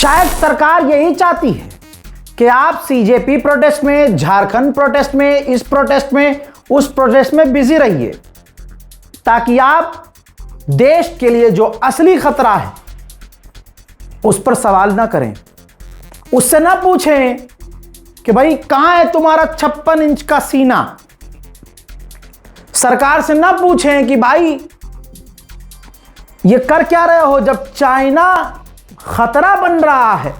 शायद सरकार यही चाहती है कि आप सीजेपी प्रोटेस्ट में, झारखंड प्रोटेस्ट में, इस प्रोटेस्ट में, उस प्रोटेस्ट में बिजी रहिए, ताकि आप देश के लिए जो असली खतरा है उस पर सवाल ना करें। उससे ना पूछें कि भाई कहां है तुम्हारा 56 इंच का सीना। सरकार से ना पूछें कि भाई ये कर क्या रहे हो, जब चाइना खतरा बन रहा है,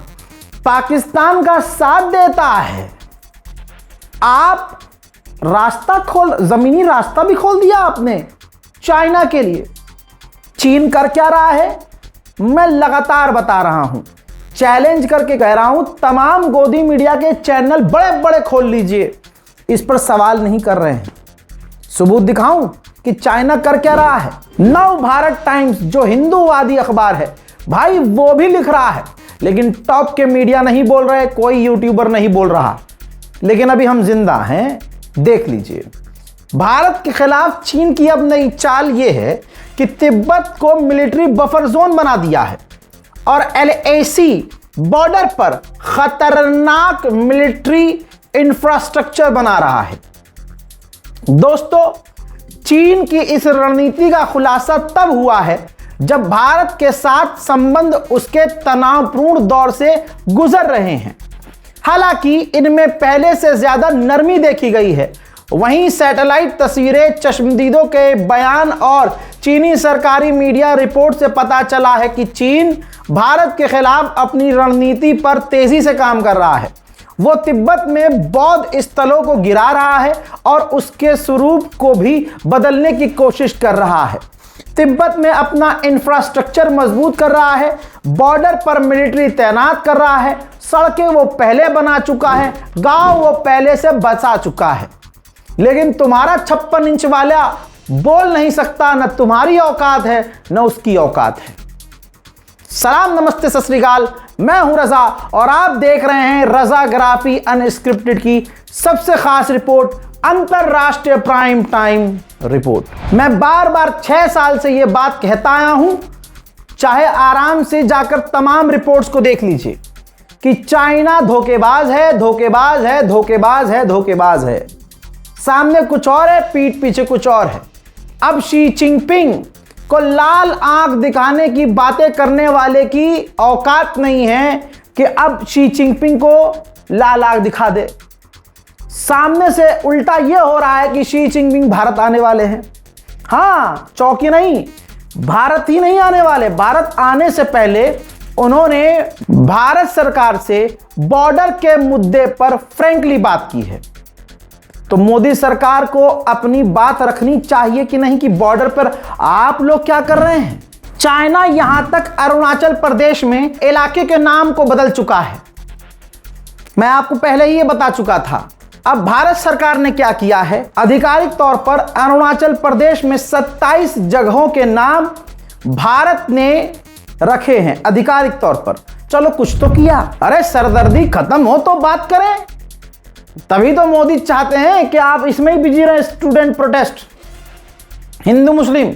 पाकिस्तान का साथ देता है, आप जमीनी रास्ता भी खोल दिया आपने चाइना के लिए। चीन कर क्या रहा है मैं लगातार बता रहा हूं, चैलेंज करके कह रहा हूं, तमाम गोदी मीडिया के चैनल बड़े बड़े खोल लीजिए, इस पर सवाल नहीं कर रहे हैं। सबूत दिखाऊं कि चाइना कर क्या रहा है। नव भारत टाइम्स जो हिंदूवादी अखबार है भाई, वो भी लिख रहा है, लेकिन टॉप के मीडिया नहीं बोल रहे, कोई यूट्यूबर नहीं बोल रहा, लेकिन अभी हम जिंदा हैं। देख लीजिए, भारत के खिलाफ चीन की अब नई चाल यह है कि तिब्बत को मिलिट्री बफर जोन बना दिया है और LAC बॉर्डर पर खतरनाक मिलिट्री इंफ्रास्ट्रक्चर बना रहा है। दोस्तों, चीन की इस रणनीति का खुलासा तब हुआ है जब भारत के साथ संबंध उसके तनावपूर्ण दौर से गुजर रहे हैं। हालांकि इनमें पहले से ज्यादा नरमी देखी गई है। वहीं सैटेलाइट तस्वीरें, चश्मदीदों के बयान और चीनी सरकारी मीडिया रिपोर्ट से पता चला है कि चीन भारत के खिलाफ अपनी रणनीति पर तेजी से काम कर रहा है। वो तिब्बत में बौद्ध स्थलों को गिरा रहा है और उसके स्वरूप को भी बदलने की कोशिश कर रहा है। तिब्बत में अपना इंफ्रास्ट्रक्चर मजबूत कर रहा है, बॉर्डर पर मिलिट्री तैनात कर रहा है, सड़कें वो पहले बना चुका है, गांव वो पहले से बसा चुका है। लेकिन तुम्हारा 56 इंच वाला बोल नहीं सकता, न तुम्हारी औकात है न उसकी औकात है। सलाम, नमस्ते, सत श्री अकाल, मैं हूं रजा और आप देख रहे हैं रजाग्राफी अनस्क्रिप्टेड की सबसे खास रिपोर्ट, अंतरराष्ट्रीय प्राइम टाइम रिपोर्ट। मैं बार बार 6 साल से यह बात कहता आया हूं, चाहे आराम से जाकर तमाम रिपोर्ट्स को देख लीजिए कि चाइना धोखेबाज है, धोखेबाज है, धोखेबाज है, धोखेबाज है। सामने कुछ और है, पीठ पीछे कुछ और है। अब शी चिनपिंग को लाल आंख दिखाने की बातें करने वाले की औकात नहीं है कि अब शी चिनपिंग को लाल आंख दिखा दे। सामने से उल्टा यह हो रहा है कि शी चिनपिंग भारत आने वाले हैं। हाँ, चौकी नहीं, भारत ही नहीं आने वाले। भारत आने से पहले उन्होंने भारत सरकार से बॉर्डर के मुद्दे पर फ्रैंकली बात की है। तो मोदी सरकार को अपनी बात रखनी चाहिए कि नहीं कि बॉर्डर पर आप लोग क्या कर रहे हैं। चाइना यहां तक अरुणाचल प्रदेश में इलाके के नाम को बदल चुका है। मैं आपको पहले ही ये बता चुका था। अब भारत सरकार ने क्या किया है, आधिकारिक तौर पर अरुणाचल प्रदेश में 27 जगहों के नाम भारत ने रखे हैं आधिकारिक तौर पर। चलो कुछ तो किया। अरे सरदर्दी खत्म हो तो बात करें। तभी तो मोदी चाहते हैं कि आप इसमें ही बिजी रहे। स्टूडेंट प्रोटेस्ट, हिंदू मुस्लिम,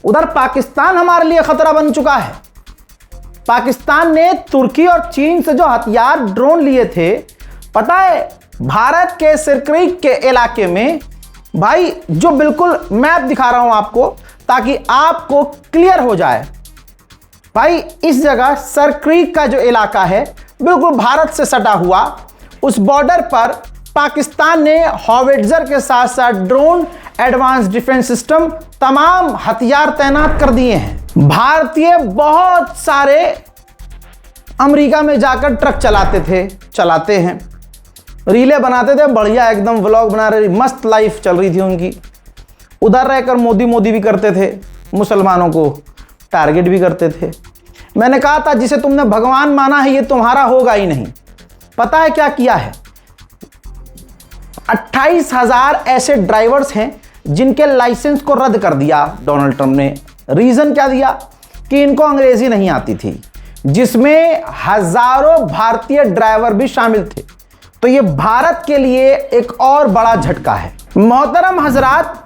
उधर पाकिस्तान हमारे लिए खतरा बन चुका है। पाकिस्तान ने तुर्की और चीन से जो हथियार, ड्रोन लिए थे, पता है भारत के सिरक्रीक के इलाके में, भाई जो बिल्कुल मैप दिखा रहा हूं आपको ताकि आपको क्लियर हो जाए। भाई इस जगह सरक्रीक का जो इलाका है बिल्कुल भारत से सटा हुआ, उस बॉर्डर पर पाकिस्तान ने हॉविट्जर के साथ साथ ड्रोन, एडवांस डिफेंस सिस्टम, तमाम हथियार तैनात कर दिए हैं। भारतीय बहुत सारे अमेरिका में जाकर ट्रक चलाते हैं, रीले बनाते थे, बढ़िया एकदम व्लॉग बना रहे, मस्त लाइफ चल रही थी उनकी। उधर रहकर मोदी भी करते थे, मुसलमानों को टारगेट भी करते थे। मैंने कहा था जिसे तुमने भगवान माना है ये तुम्हारा होगा ही नहीं। पता है क्या किया है, 28,000 ऐसे ड्राइवर्स हैं जिनके लाइसेंस को रद्द कर दिया डोनाल्ड ट्रंप ने। रीजन क्या दिया कि इनको अंग्रेजी नहीं आती थी, जिसमें हजारों भारतीय ड्राइवर भी शामिल थे। तो ये भारत के लिए एक और बड़ा झटका है। मोहतरम हजरात,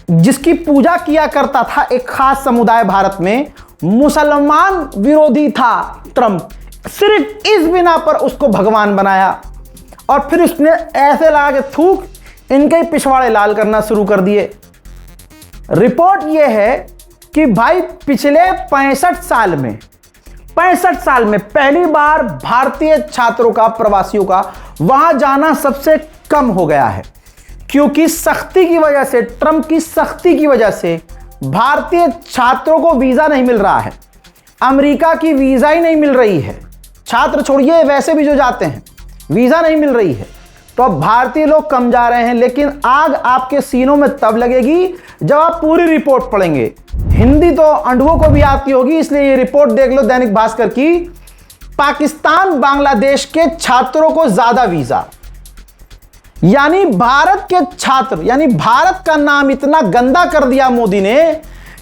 जिसकी पूजा किया करता था एक खास समुदाय भारत में, मुसलमान विरोधी था ट्रंप, सिर्फ इस बिना पर उसको भगवान बनाया और फिर उसने ऐसे लगा के थूक इनके ही पिछवाड़े लाल करना शुरू कर दिए। रिपोर्ट यह है कि भाई पिछले 65 साल में पहली बार भारतीय छात्रों का, प्रवासियों का वहां जाना सबसे कम हो गया है, क्योंकि सख्ती की वजह से, ट्रंप की सख्ती की वजह से भारतीय छात्रों को वीजा नहीं मिल रहा है। अमेरिका की वीजा ही नहीं मिल रही है। छात्र छोड़िए, वैसे भी जो जाते हैं वीजा नहीं मिल रही है, तो अब भारतीय लोग कम जा रहे हैं। लेकिन आग आपके सीनों में तब लगेगी जब आप पूरी रिपोर्ट पढ़ेंगे। हिंदी तो अंडुओं को भी आती होगी, इसलिए ये रिपोर्ट देख लो दैनिक भास्कर की। पाकिस्तान बांग्लादेश के छात्रों को ज्यादा वीजा, यानी भारत के छात्र, यानी भारत का नाम इतना गंदा कर दिया मोदी ने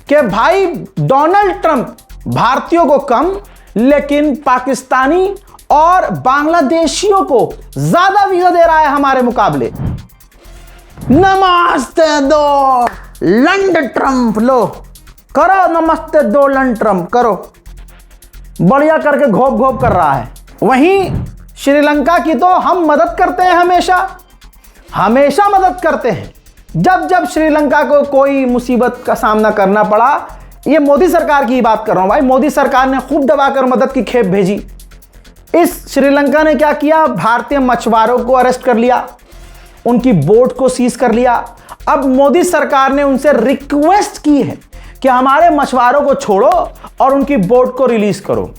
कि भाई डोनाल्ड ट्रंप भारतीयों को कम, लेकिन पाकिस्तानी और बांग्लादेशियों को ज्यादा वीजा दे रहा है हमारे मुकाबले। नमस्ते दो लंड ट्रंप, लो करो नमस्ते दो लंड ट्रंप करो, बढ़िया करके घोप घोप कर रहा है। वहीं श्रीलंका की तो हम मदद करते हैं, हमेशा मदद करते हैं। जब जब श्रीलंका को कोई मुसीबत का सामना करना पड़ा, ये मोदी सरकार की बात कर रहा हूं भाई, मोदी सरकार ने खूब दबाकर मदद की खेप भेजी। इस श्रीलंका ने क्या किया, भारतीय मछुआरों को अरेस्ट कर लिया, उनकी बोट को सीज कर लिया। अब मोदी सरकार ने उनसे रिक्वेस्ट की है कि हमारे मछुआरों को छोड़ो और उनकी बोट को रिलीज करो।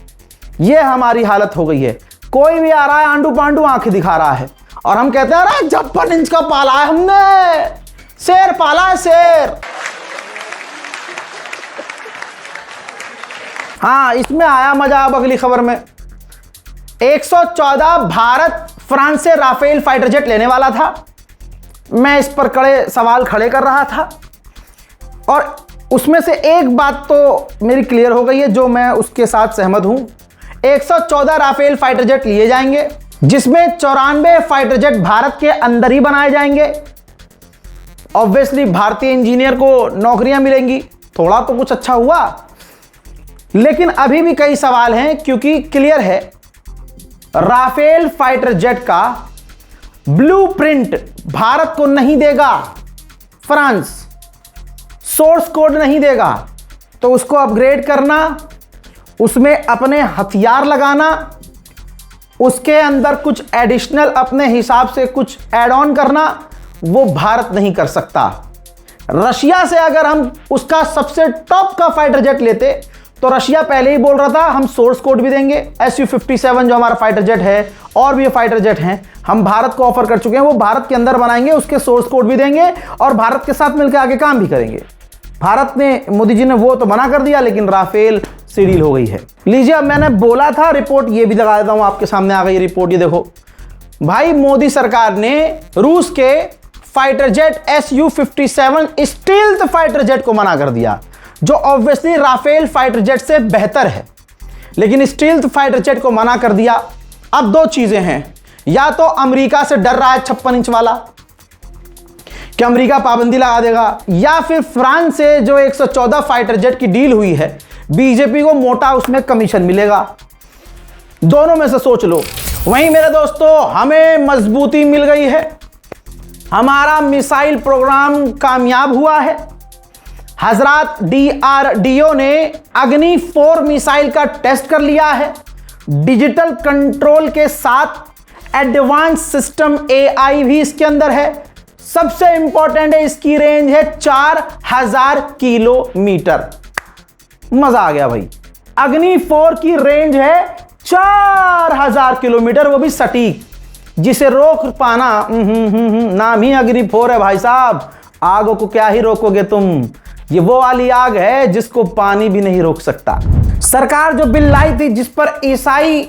यह हमारी हालत हो गई है। कोई भी आ रहा है आंडू पांडू आंखें दिखा रहा है और हम कहते हैं अरे 56 इंच का पाला है हमने, शेर पाला है शेर। हाँ, इसमें आया मजा अब अगली खबर में। 114 भारत फ्रांस से राफेल फाइटर जेट लेने वाला था। मैं इस पर कड़े सवाल खड़े कर रहा था और उसमें से एक बात तो मेरी क्लियर हो गई है, जो मैं उसके साथ सहमत हूं। 114 राफेल फाइटर जेट लिए जाएंगे, जिसमें 94 फाइटर जेट भारत के अंदर ही बनाए जाएंगे। ऑब्वियसली भारतीय इंजीनियर को नौकरियां मिलेंगी, थोड़ा तो कुछ अच्छा हुआ। लेकिन अभी भी कई सवाल हैं, क्योंकि क्लियर है राफेल फाइटर जेट का ब्लूप्रिंट भारत को नहीं देगा फ्रांस, सोर्स कोड नहीं देगा, तो उसको अपग्रेड करना, उसमें अपने हथियार लगाना, उसके अंदर कुछ एडिशनल अपने हिसाब से कुछ ऐड ऑन करना, वो भारत नहीं कर सकता। रशिया से अगर हम उसका सबसे टॉप का फाइटर जेट लेते तो रशिया पहले ही बोल रहा था हम सोर्स कोड भी देंगे। Su-57 जो हमारा फाइटर जेट है और भी फाइटर जेट हैं, हम भारत को ऑफर कर चुके हैं, वो भारत के अंदर बनाएंगे, उसके सोर्स कोड भी देंगे और भारत के साथ मिलकर आगे काम भी करेंगे। भारत ने, मोदी जी ने वो तो मना कर दिया, लेकिन राफेल से डील हो गई है। लीजिए, अब मैंने बोला था रिपोर्ट ये भी लगा देता हूं, आपके सामने आ गई रिपोर्ट। ये देखो भाई, मोदी सरकार ने रूस के fighter jet Su-57 stealth fighter jet को मना कर दिया, जो ऑब्वियसली राफेल फाइटर जेट से बेहतर है, लेकिन स्टील्थ फाइटर जेट को मना कर दिया। अब दो चीजें हैं, या तो अमेरिका से डर रहा है 56 इंच वाला कि अमेरिका पाबंदी लगा देगा, या फिर फ्रांस से जो 114 फाइटर जेट की डील हुई है, बीजेपी को मोटा उसमें कमीशन मिलेगा। दोनों में से सोच लो। वहीं मेरे दोस्तों, हमें मजबूती मिल गई है, हमारा मिसाइल प्रोग्राम कामयाब हुआ है। हजरात DRDO ने अग्नि 4 मिसाइल का टेस्ट कर लिया है, डिजिटल कंट्रोल के साथ एडवांस सिस्टम AI भी इसके अंदर है। सबसे इंपॉर्टेंट है, इसकी रेंज है 4000 किलोमीटर। मजा आ गया भाई, अग्नि 4 की रेंज है 4000 किलोमीटर, वो भी सटीक, जिसे रोक पाना नाम ही अग्नि 4 है भाई साहब। आगों को क्या ही रोकोगे तुम, ये वो वाली आग है जिसको पानी भी नहीं रोक सकता। सरकार जो बिल लाई थी जिस पर ईसाई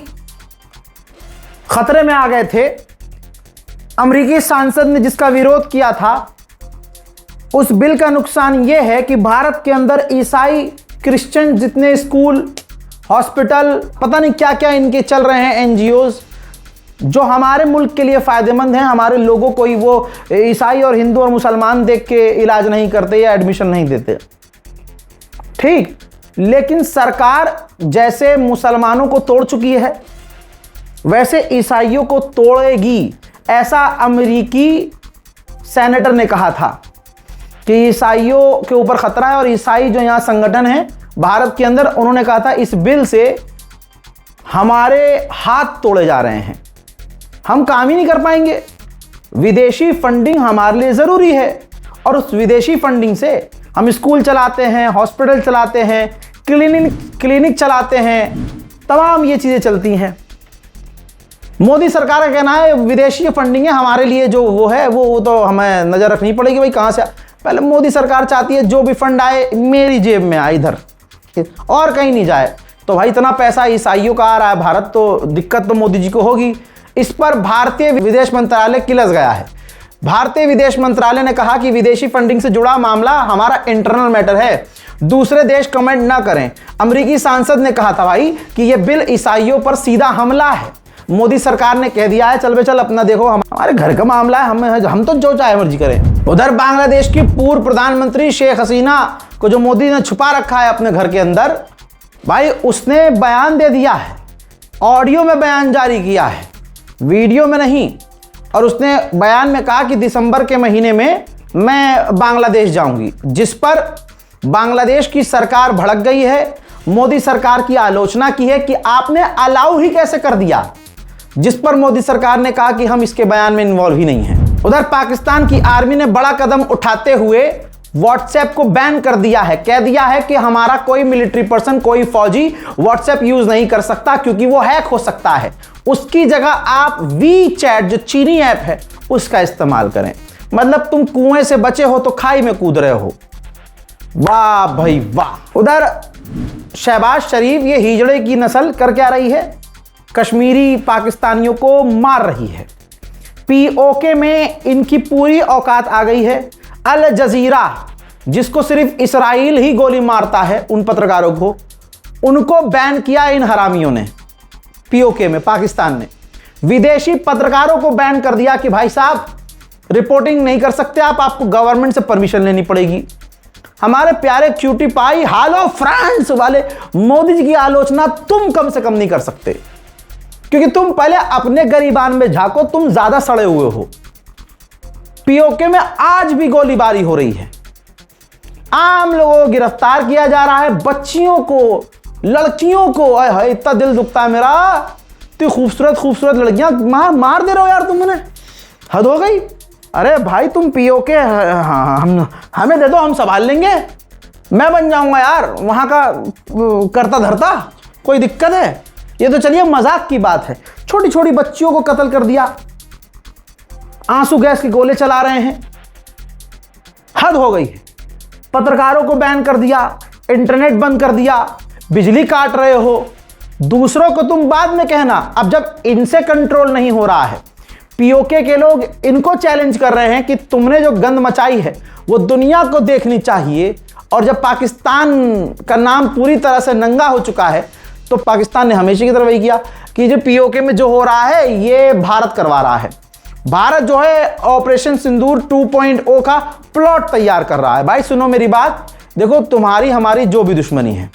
खतरे में आ गए थे, अमेरिकी सांसद ने जिसका विरोध किया था, उस बिल का नुकसान यह है कि भारत के अंदर ईसाई क्रिश्चियन जितने स्कूल, हॉस्पिटल, पता नहीं क्या क्या इनके चल रहे हैं, NGOs, जो हमारे मुल्क के लिए फायदेमंद हैं, हमारे लोगों को ही वो ईसाई और हिंदू और मुसलमान देख के इलाज नहीं करते या एडमिशन नहीं देते, ठीक। लेकिन सरकार जैसे मुसलमानों को तोड़ चुकी है, वैसे ईसाइयों को तोड़ेगी, ऐसा अमेरिकी सेनेटर ने कहा था कि ईसाइयों के ऊपर खतरा है। और ईसाई जो यहाँ संगठन है भारत के अंदर, उन्होंने कहा था इस बिल से हमारे हाथ तोड़े जा रहे हैं, हम काम ही नहीं कर पाएंगे। विदेशी फंडिंग हमारे लिए ज़रूरी है और उस विदेशी फंडिंग से हम स्कूल चलाते हैं, हॉस्पिटल चलाते हैं, क्लिनिक चलाते हैं, तमाम ये चीज़ें चलती हैं। मोदी सरकार का कहना है विदेशी फंडिंग है हमारे लिए, जो वो है वो तो हमें नज़र रखनी पड़ेगी भाई कहाँ से। पहले मोदी सरकार चाहती है जो भी फंड आए मेरी जेब में आए, इधर और कहीं नहीं जाए। तो भाई इतना पैसा ईसाइयों का आ रहा है भारत, तो दिक्कत तो मोदी जी को होगी। इस पर भारतीय विदेश मंत्रालय किलस गया है। भारतीय विदेश मंत्रालय ने कहा कि विदेशी फंडिंग से जुड़ा मामला हमारा इंटरनल मैटर है, दूसरे देश कमेंट ना करें। अमेरिकी सांसद ने कहा था भाई कि यह बिल ईसाइयों पर सीधा हमला है। मोदी सरकार ने कह दिया है चल बे चल अपना देखो, हमारे घर का मामला है, हम तो जो चाहे मर्जी करें। उधर बांग्लादेश की पूर्व प्रधानमंत्री शेख हसीना को जो मोदी ने छुपा रखा है अपने घर के अंदर, भाई उसने बयान दे दिया है, ऑडियो में बयान जारी किया है, वीडियो में नहीं। और उसने बयान में कहा कि दिसंबर के महीने में मैं बांग्लादेश जाऊंगी, जिस पर बांग्लादेश की सरकार भड़क गई है। मोदी सरकार की आलोचना की है कि आपने अलाउ ही कैसे कर दिया, जिस पर मोदी सरकार ने कहा कि हम इसके बयान में इन्वॉल्व ही नहीं हैं। उधर पाकिस्तान की आर्मी ने बड़ा कदम उठाते हुए व्हाट्सएप को बैन कर दिया है। कह दिया है कि हमारा कोई मिलिट्री पर्सन, कोई फौजी व्हाट्सएप यूज नहीं कर सकता क्योंकि वो हैक हो सकता है। उसकी जगह आप वी चैट जो चीनी ऐप है उसका इस्तेमाल करें। मतलब तुम कुएं से बचे हो तो खाई में कूद रहे हो। वाह भाई वाह। उधर शहबाज शरीफ ये हिजड़े की नस्ल कर क्या रही है, कश्मीरी पाकिस्तानियों को मार रही है। पीओके में इनकी पूरी औकात आ गई है। अल जजीरा जिसको सिर्फ इसराइल ही गोली मारता है उन पत्रकारों को, उनको बैन किया इन हरामियों ने। पीओके में पाकिस्तान ने विदेशी पत्रकारों को बैन कर दिया कि भाई साहब रिपोर्टिंग नहीं कर सकते आप, आपको गवर्नमेंट से परमिशन लेनी पड़ेगी। हमारे प्यारे क्यूटी पाई हालो फ्रांस वाले मोदी जी की आलोचना तुम कम से कम नहीं कर सकते, क्योंकि तुम पहले अपने गरीबान में झांको, तुम ज्यादा सड़े हुए हो। पीओके में आज भी गोलीबारी हो रही है, आम लोगों को गिरफ्तार किया जा रहा है, बच्चियों को, लड़कियों को। हाय इतना दिल दुखता है मेरा, तो खूबसूरत खूबसूरत लड़कियां मार दे रहे हो यार तुम, मैंने हद हो गई। अरे भाई तुम पीओके हमें दे दो, हम संभाल लेंगे, मैं बन जाऊंगा यार वहां का करता धरता, कोई दिक्कत है? ये तो चलिए मजाक की बात है, छोटी छोटी बच्चियों को कत्ल कर दिया, आंसू गैस के गोले चला रहे हैं, हद हो गई है। पत्रकारों को बैन कर दिया, इंटरनेट बंद कर दिया, बिजली काट रहे हो। दूसरों को तुम बाद में कहना, अब जब इनसे कंट्रोल नहीं हो रहा है, पीओके के लोग इनको चैलेंज कर रहे हैं कि तुमने जो गंद मचाई है वो दुनिया को देखनी चाहिए। और जब पाकिस्तान का नाम पूरी तरह से नंगा हो चुका है तो पाकिस्तान ने हमेशा की तरह वही किया कि जो पीओके में जो हो रहा है ये भारत करवा रहा है। भारत जो है ऑपरेशन सिंदूर 2.0 का प्लॉट तैयार कर रहा है। भाई सुनो मेरी बात, देखो तुम्हारी हमारी जो भी दुश्मनी है,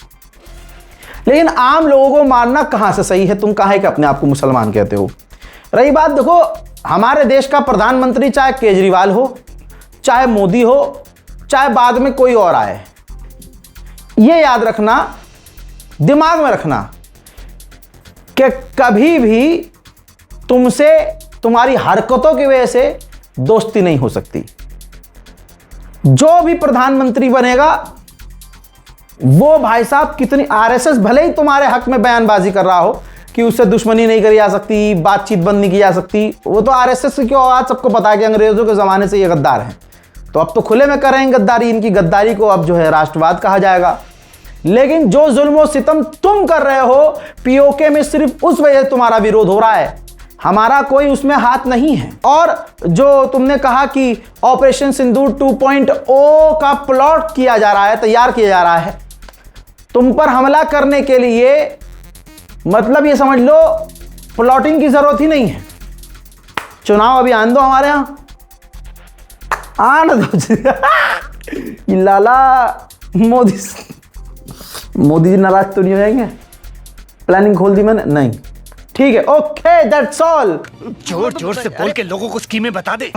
लेकिन आम लोगों को मारना कहां से सही है? तुम काहे कि अपने आप को मुसलमान कहते हो? रही बात, देखो हमारे देश का प्रधानमंत्री चाहे केजरीवाल हो, चाहे मोदी हो, चाहे बाद में कोई और आए, ये याद रखना, दिमाग में रखना कि कभी भी तुमसे तुम्हारी हरकतों की वजह से दोस्ती नहीं हो सकती। जो भी प्रधानमंत्री बनेगा वो भाई साहब कितनी आरएसएस भले ही तुम्हारे हक में बयानबाजी कर रहा हो कि उससे दुश्मनी नहीं करी जा सकती, बातचीत बंद नहीं की जा सकती, वो तो आरएसएस की क्यों, आज सबको पता है कि अंग्रेजों के ज़माने से ये गद्दार हैं, तो अब तो खुले में कर रहे हैं गद्दारी। इनकी गद्दारी को अब जो है राष्ट्रवाद कहा जाएगा। लेकिन जो जुल्म और सितम तुम कर रहे हो पीओके में, सिर्फ उस वजह से तुम्हारा विरोध हो रहा है, हमारा कोई उसमें हाथ नहीं है। और जो तुमने कहा कि ऑपरेशन सिंदूर 2.0 का प्लॉट किया जा रहा है, तैयार किया जा रहा है तुम पर हमला करने के लिए, मतलब ये समझ लो प्लॉटिंग की जरूरत ही नहीं है। चुनाव अभी आने दो हमारे यहां, आने दो। लाला मोदी जी नाराज तो नहीं हो जाएंगे? प्लानिंग खोल दी मैंने, नहीं ठीक है, ओके, दैट्स ऑल। जोर जोर से बोल के लोगों को स्कीमें बता दे।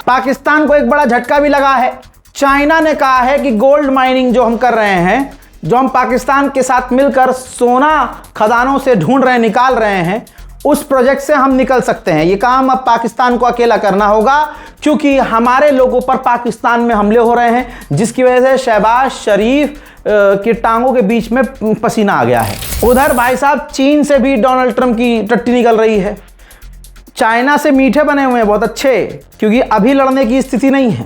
पाकिस्तान को एक बड़ा झटका भी लगा है। चाइना ने कहा है कि गोल्ड माइनिंग जो हम कर रहे हैं, जो हम पाकिस्तान के साथ मिलकर सोना खदानों से ढूंढ रहे हैं, निकाल रहे हैं, उस प्रोजेक्ट से हम निकल सकते हैं। ये काम अब पाकिस्तान को अकेला करना होगा, क्योंकि हमारे लोगों पर पाकिस्तान में हमले हो रहे हैं, जिसकी वजह से शहबाज शरीफ की टांगों के बीच में पसीना आ गया है। उधर भाई साहब चीन से भी डोनाल्ड ट्रंप की टट्टी निकल रही है। चाइना से मीठे बने हुए हैं बहुत अच्छे, क्योंकि अभी लड़ने की स्थिति नहीं है।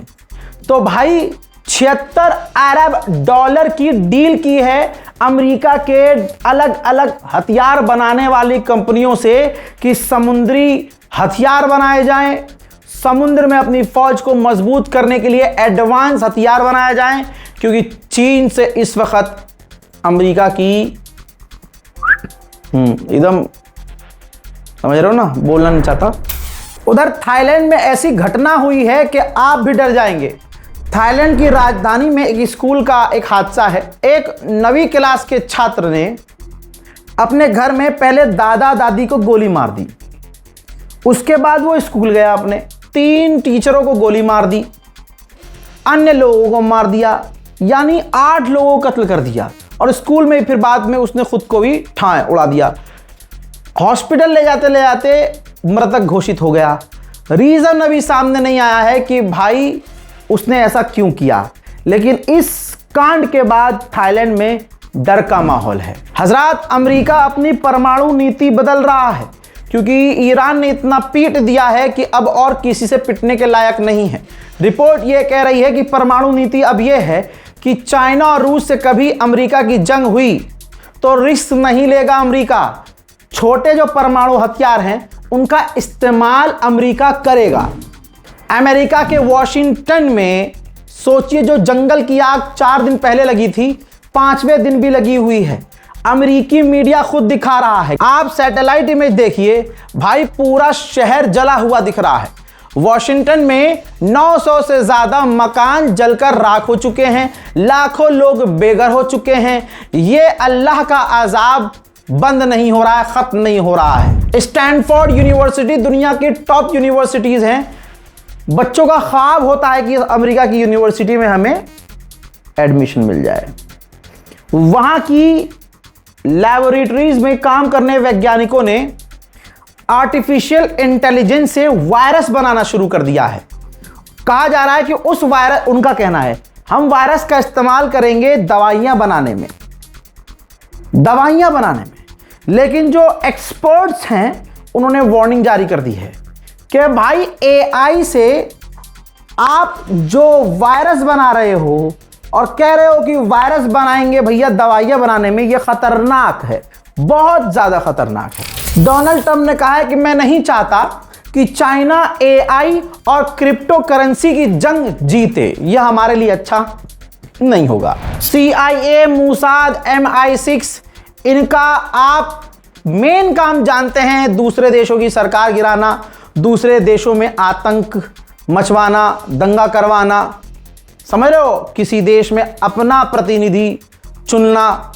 तो भाई 76 अरब डॉलर की डील की है अमेरिका के अलग अलग हथियार बनाने वाली कंपनियों से कि समुद्री हथियार बनाए जाएं, समुद्र में अपनी फौज को मजबूत करने के लिए एडवांस हथियार बनाए जाएं, क्योंकि चीन से इस वक्त अमेरिका की एकदम, समझ रहे हो ना, बोलना नहीं चाहता। उधर थाईलैंड में ऐसी घटना हुई है कि आप भी डर जाएंगे। थाईलैंड की राजधानी में एक स्कूल का एक हादसा है। एक 9वीं क्लास के छात्र ने अपने घर में पहले दादा दादी को गोली मार दी, उसके बाद वो स्कूल गया, अपने 3 टीचरों को गोली मार दी, अन्य लोगों को मार दिया, यानी 8 लोगों को कत्ल कर दिया, और स्कूल में फिर बाद में उसने खुद को भी ठाए उड़ा दिया। हॉस्पिटल ले जाते मृतक घोषित हो गया। रीजन अभी सामने नहीं आया है कि भाई उसने ऐसा क्यों किया, लेकिन इस कांड के बाद थाईलैंड में डर का माहौल है। हजरात, अमेरिका अपनी परमाणु नीति बदल रहा है, क्योंकि ईरान ने इतना पीट दिया है कि अब और किसी से पिटने के लायक नहीं है। रिपोर्ट यह कह रही है कि परमाणु नीति अब यह है कि चाइना और रूस से कभी अमेरिका की जंग हुई तो रिस्क नहीं लेगा अमेरिका। छोटे जो परमाणु हथियार हैं उनका इस्तेमाल अमेरिका करेगा। अमेरिका के वॉशिंगटन में सोचिए, जो जंगल की आग 4 दिन पहले लगी थी, 5वें दिन भी लगी हुई है। अमेरिकी मीडिया खुद दिखा रहा है। आप सैटेलाइट इमेज देखिए भाई, पूरा शहर जला हुआ दिख रहा है। वॉशिंगटन में 900 से ज्यादा मकान जलकर राख हो चुके हैं, लाखों लोग बेघर हो चुके हैं। ये अल्लाह का अजाब बंद नहीं हो रहा है, खत्म नहीं हो रहा है। स्टैनफोर्ड यूनिवर्सिटी दुनिया की टॉप यूनिवर्सिटीज हैं। बच्चों का ख्वाब होता है कि अमेरिका की यूनिवर्सिटी में हमें एडमिशन मिल जाए। वहां की लैबोरेटरीज में काम करने वैज्ञानिकों ने आर्टिफिशियल इंटेलिजेंस से वायरस बनाना शुरू कर दिया है। कहा जा रहा है कि उस वायरस, उनका कहना है, हम वायरस का इस्तेमाल करेंगे दवाइयां बनाने में। लेकिन जो एक्सपर्ट्स हैं उन्होंने वार्निंग जारी कर दी है कि भाई एआई से आप जो वायरस बना रहे हो और कह रहे हो कि वायरस बनाएंगे भैया दवाइयां बनाने में, यह खतरनाक है, बहुत ज्यादा खतरनाक है। डोनाल्ड ट्रंप ने कहा है कि मैं नहीं चाहता कि चाइना एआई और क्रिप्टो करेंसी की जंग जीते, यह हमारे लिए अच्छा नहीं होगा। CIA, मूसाद, MI6, इनका आप मेन काम जानते हैं, दूसरे देशों की सरकार गिराना, दूसरे देशों में आतंक मचवाना, दंगा करवाना, समझ रहे हो, किसी देश में अपना प्रतिनिधि चुनना।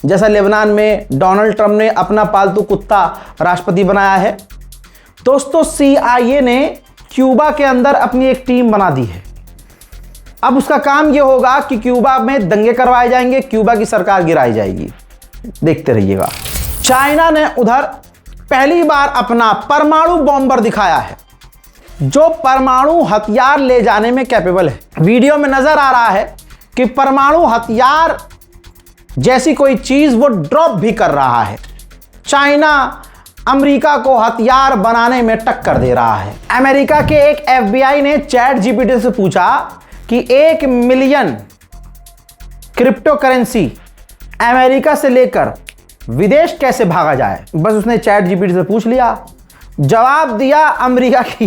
जैसा लेबनान में डोनाल्ड ट्रंप ने अपना पालतू कुत्ता राष्ट्रपति बनाया है। दोस्तों, CIA ने क्यूबा के अंदर अपनी एक टीम बना दी है। अब उसका काम यह होगा कि क्यूबा में दंगे करवाए जाएंगे, क्यूबा की सरकार गिराई जाएगी, देखते रहिएगा। चाइना ने उधर पहली बार अपना परमाणु बॉम्बर दिखाया है, जो परमाणु हथियार ले जाने में कैपेबल है। वीडियो में नजर आ रहा है कि परमाणु हथियार जैसी कोई चीज वो ड्रॉप भी कर रहा है। चाइना अमेरिका को हथियार बनाने में टक्कर दे रहा है। अमेरिका के एक FBI ने ChatGPT से पूछा कि 1 मिलियन क्रिप्टो करेंसी अमेरिका से लेकर विदेश कैसे भागा जाए। बस उसने ChatGPT से पूछ लिया, जवाब दिया अमेरिका की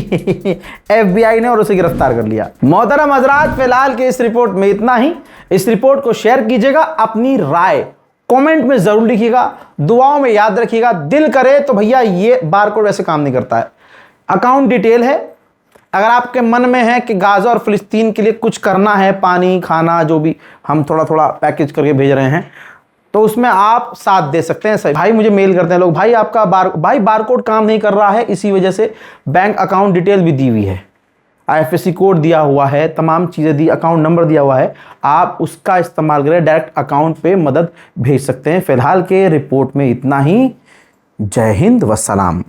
FBI ने, और उसे गिरफ्तार कर लिया। मोहतरम हजरात, फिलहाल के इस रिपोर्ट में इतना ही। इस रिपोर्ट को शेयर कीजिएगा, अपनी राय कमेंट में जरूर लिखिएगा, दुआओं में याद रखिएगा। दिल करे तो भैया ये बारकोड वैसे काम नहीं करता है, अकाउंट डिटेल है। अगर आपके मन में है कि गाजा और फिलिस्तीन के लिए कुछ करना है, पानी खाना जो भी हम थोड़ा थोड़ा पैकेज करके भेज रहे हैं, तो उसमें आप साथ दे सकते हैं। सही भाई मुझे मेल करते हैं लोग, भाई आपका बारकोड काम नहीं कर रहा है, इसी वजह से बैंक अकाउंट डिटेल भी दी हुई है, IFSC कोड दिया हुआ है, तमाम चीज़ें दी, अकाउंट नंबर दिया हुआ है, आप उसका इस्तेमाल करें, डायरेक्ट अकाउंट पे मदद भेज सकते हैं। फिलहाल के रिपोर्ट में इतना ही। जय हिंद व सलाम।